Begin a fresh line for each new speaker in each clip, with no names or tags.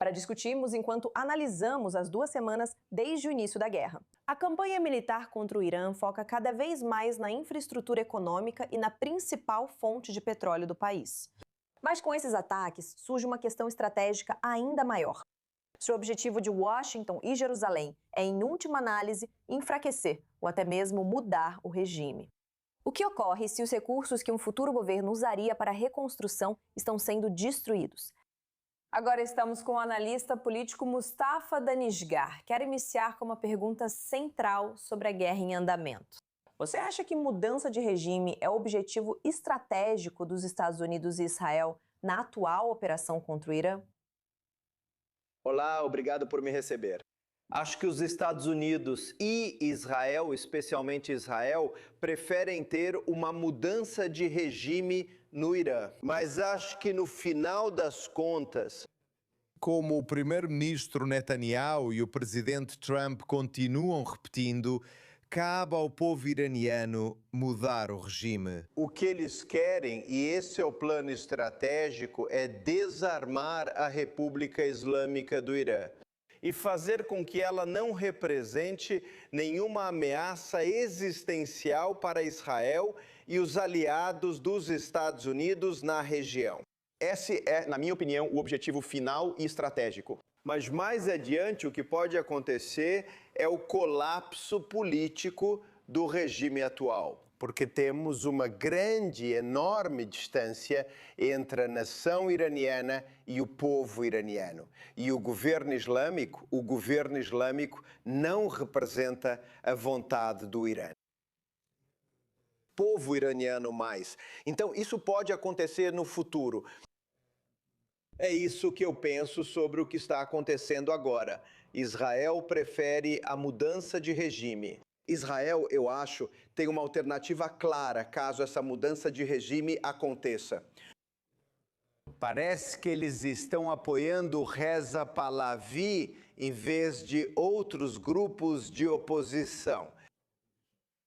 para discutirmos enquanto analisamos as 2 semanas desde o início da guerra. A campanha militar contra o Irã foca cada vez mais na infraestrutura econômica e na principal fonte de petróleo do país. Mas com esses ataques surge uma questão estratégica ainda maior. Se o objetivo de Washington e Jerusalém é, em última análise, enfraquecer ou até mesmo mudar o regime. O que ocorre se os recursos que um futuro governo usaria para a reconstrução estão sendo destruídos? Agora estamos com o analista político Mustafa Danishgar. Quero iniciar com uma pergunta central sobre a guerra em andamento. Você acha que mudança de regime é o objetivo estratégico dos Estados Unidos e Israel na atual operação contra o Irã?
Olá, obrigado por me receber. Acho que os Estados Unidos e Israel, especialmente Israel, preferem ter uma mudança de regime no Irã. Mas acho que no final das contas,
como o primeiro-ministro Netanyahu e o presidente Trump continuam repetindo, cabe ao povo iraniano mudar o regime.
o que eles querem, e esse é o plano estratégico, é desarmar a República Islâmica do Irã e fazer com que ela não represente nenhuma ameaça existencial para Israel e os aliados dos Estados Unidos na região.
Esse é, na minha opinião, o objetivo final e estratégico.
Mas mais adiante, o que pode acontecer é o colapso político do regime atual, porque temos uma grande, enorme distância entre a nação iraniana e o povo iraniano. E o governo islâmico não representa a vontade do Irã. Povo iraniano mais. Então, isso pode acontecer no futuro. É isso que eu penso sobre o que está acontecendo agora. Israel prefere a mudança de regime. Israel, eu acho, tem uma alternativa clara caso essa mudança de regime aconteça. Parece que eles estão apoiando Reza Pahlavi em vez de outros grupos de oposição.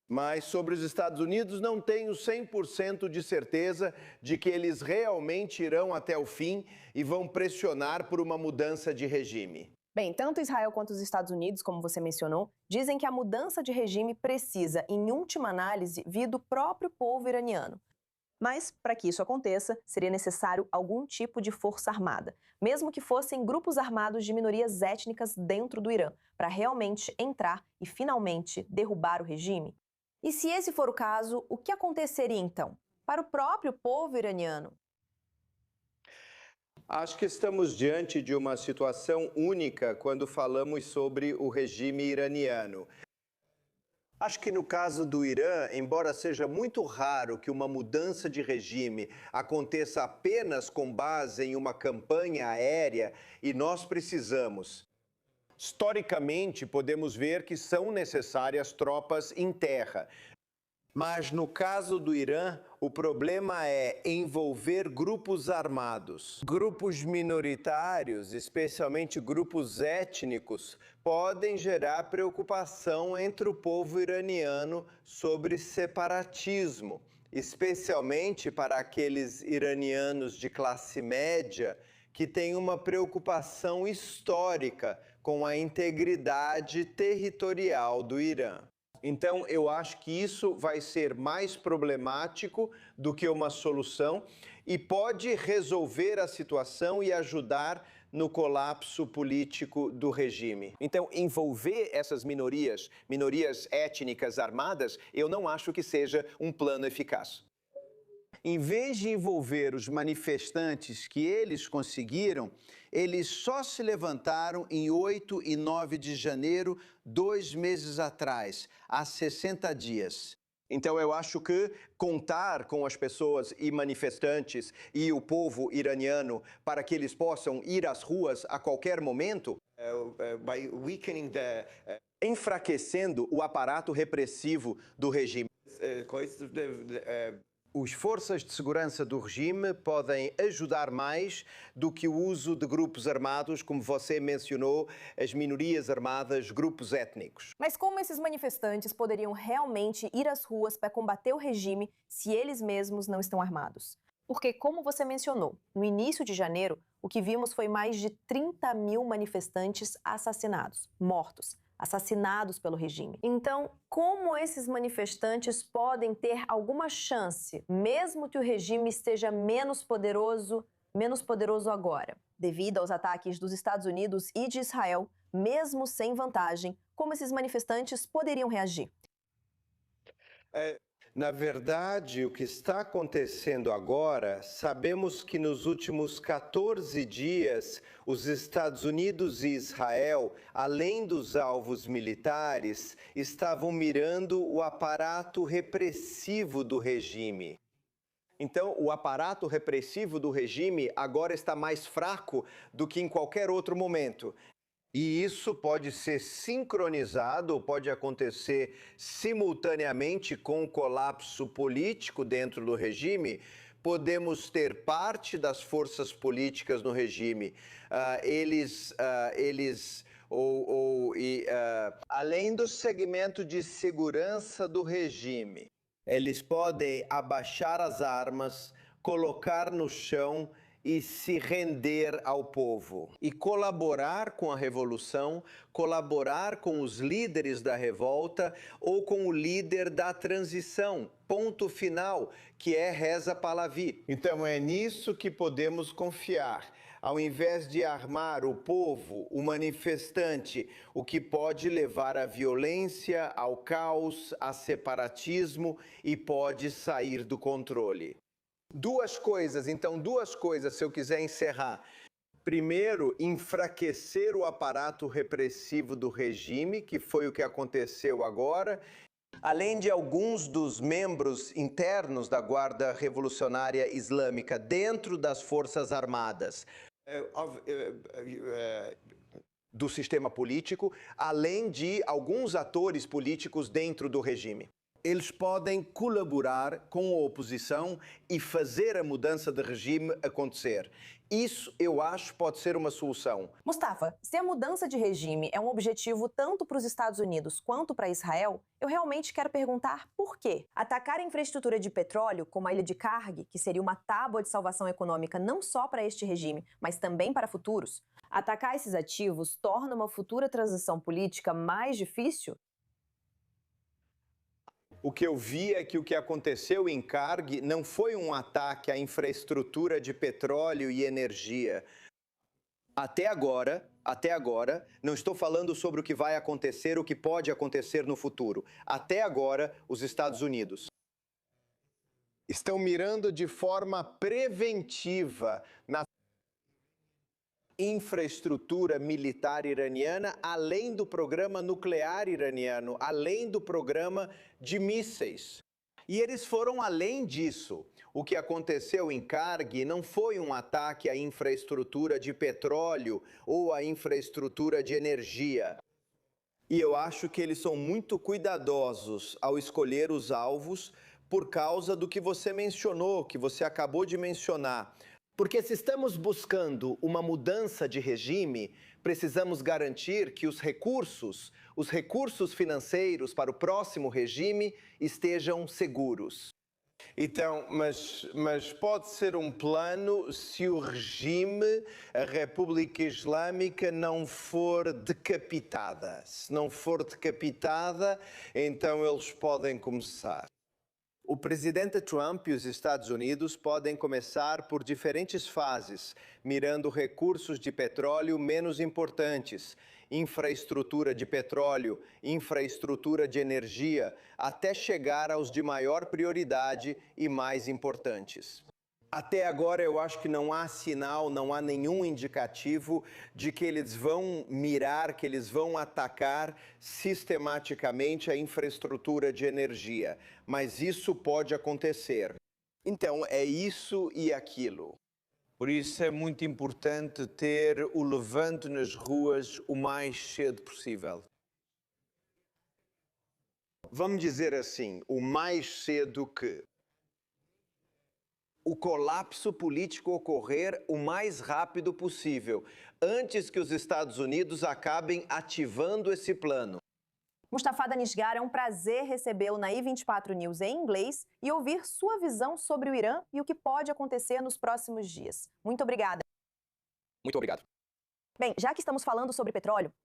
Mas sobre os Estados Unidos não tenho 100% de certeza de que eles realmente irão até o fim e vão pressionar por uma mudança de regime.
Bem, tanto Israel quanto os Estados Unidos, como você mencionou, dizem que a mudança de regime precisa, em última análise, vir do próprio povo iraniano. Mas, para que isso aconteça, seria necessário algum tipo de força armada, mesmo que fossem grupos armados de minorias étnicas dentro do Irã, para realmente entrar e finalmente derrubar o regime. E se esse for o caso, o que aconteceria então? Para o próprio povo iraniano?
Acho que estamos diante de uma situação única quando falamos sobre o regime iraniano. Acho que no caso do Irã, embora seja muito raro que uma mudança de regime aconteça apenas com base em uma campanha aérea, e nós precisamos. Historicamente, podemos ver que são necessárias tropas em terra. Mas no caso do Irã, o problema é envolver grupos armados. Grupos minoritários, especialmente grupos étnicos, podem gerar preocupação entre o povo iraniano sobre separatismo, especialmente para aqueles iranianos de classe média que têm uma preocupação histórica com a integridade territorial do Irã. Então, eu acho que isso vai ser mais problemático do que uma solução e pode resolver a situação e ajudar no colapso político do regime. Então, envolver essas minorias étnicas armadas, eu não acho que seja um plano eficaz. Em vez de envolver os manifestantes que eles conseguiram, eles só se levantaram em 8 e 9 de janeiro, 2 meses atrás, há 60 dias. Então, eu acho que contar com as pessoas e manifestantes e o povo iraniano para que eles possam ir às ruas a qualquer momento, enfraquecendo o aparato repressivo do regime. As forças de segurança do regime podem ajudar mais do que o uso de grupos armados, como você mencionou, as minorias armadas, grupos étnicos.
Mas como esses manifestantes poderiam realmente ir às ruas para combater o regime se eles mesmos não estão armados? Porque, como você mencionou, no início de janeiro, o que vimos foi mais de 30 mil manifestantes assassinados, mortos, assassinados pelo regime. Então, como esses manifestantes podem ter alguma chance, mesmo que o regime esteja menos poderoso agora? Devido aos ataques dos Estados Unidos e de Israel, mesmo sem vantagem, como esses manifestantes poderiam reagir?
Na verdade, o que está acontecendo agora, sabemos que nos últimos 14 dias, os Estados Unidos e Israel, além dos alvos militares, estavam mirando o aparato repressivo do regime.
Então, o aparato repressivo do regime agora está mais fraco do que em qualquer outro momento.
E isso pode ser sincronizado, ou pode acontecer simultaneamente com o colapso político dentro do regime. Podemos ter parte das forças políticas no regime, além do segmento de segurança do regime, eles podem abaixar as armas, colocar no chão e se render ao povo e colaborar com a revolução, colaborar com os líderes da revolta ou com o líder da transição, ponto final, que é Reza Pahlavi. Então é nisso que podemos confiar. Ao invés de armar o povo, o manifestante, o que pode levar à violência, ao caos, a separatismo e pode sair do controle. Duas coisas, se eu quiser encerrar. Primeiro, enfraquecer o aparato repressivo do regime, que foi o que aconteceu agora, além de alguns dos membros internos da Guarda Revolucionária Islâmica dentro das Forças Armadas.
Do sistema político, além de alguns atores políticos dentro do regime. Eles podem colaborar com a oposição e fazer a mudança de regime acontecer. Isso, eu acho, pode ser uma solução.
Mustafa, se a mudança de regime é um objetivo tanto para os Estados Unidos quanto para Israel, eu realmente quero perguntar por quê? Atacar a infraestrutura de petróleo, como a ilha de Karg, que seria uma tábua de salvação econômica não só para este regime, mas também para futuros, atacar esses ativos torna uma futura transição política mais difícil?
O que eu vi é que o que aconteceu em Karg não foi um ataque à infraestrutura de petróleo e energia. Até agora, não estou falando sobre o que vai acontecer, o que pode acontecer no futuro. Até agora, os Estados Unidos estão mirando de forma preventiva na infraestrutura militar iraniana, além do programa nuclear iraniano, além do programa de mísseis. E eles foram além disso. O que aconteceu em Karg não foi um ataque à infraestrutura de petróleo ou à infraestrutura de energia. E eu acho que eles são muito cuidadosos ao escolher os alvos por causa do que você mencionou, que você acabou de mencionar. Porque se estamos buscando uma mudança de regime, precisamos garantir que os recursos financeiros para o próximo regime estejam seguros. Então, mas pode ser um plano se o regime, a República Islâmica, não for decapitada. Se não for decapitada, então eles podem começar. O presidente Trump e os Estados Unidos podem começar por diferentes fases, mirando recursos de petróleo menos importantes, infraestrutura de petróleo, infraestrutura de energia, até chegar aos de maior prioridade e mais importantes. Até agora, eu acho que não há sinal, não há nenhum indicativo de que eles vão mirar, que eles vão atacar sistematicamente a infraestrutura de energia. Mas isso pode acontecer. Então, é isso e aquilo. Por isso é muito importante ter o levante nas ruas o mais cedo possível. Vamos dizer assim, o mais cedo que o colapso político ocorrer o mais rápido possível, antes que os Estados Unidos acabem ativando esse plano.
Mustafa Danisgar, é um prazer recebê-lo na I24 News em inglês e ouvir sua visão sobre o Irã e o que pode acontecer nos próximos dias. Muito obrigada.
Muito obrigado.
Bem, já que estamos falando sobre petróleo,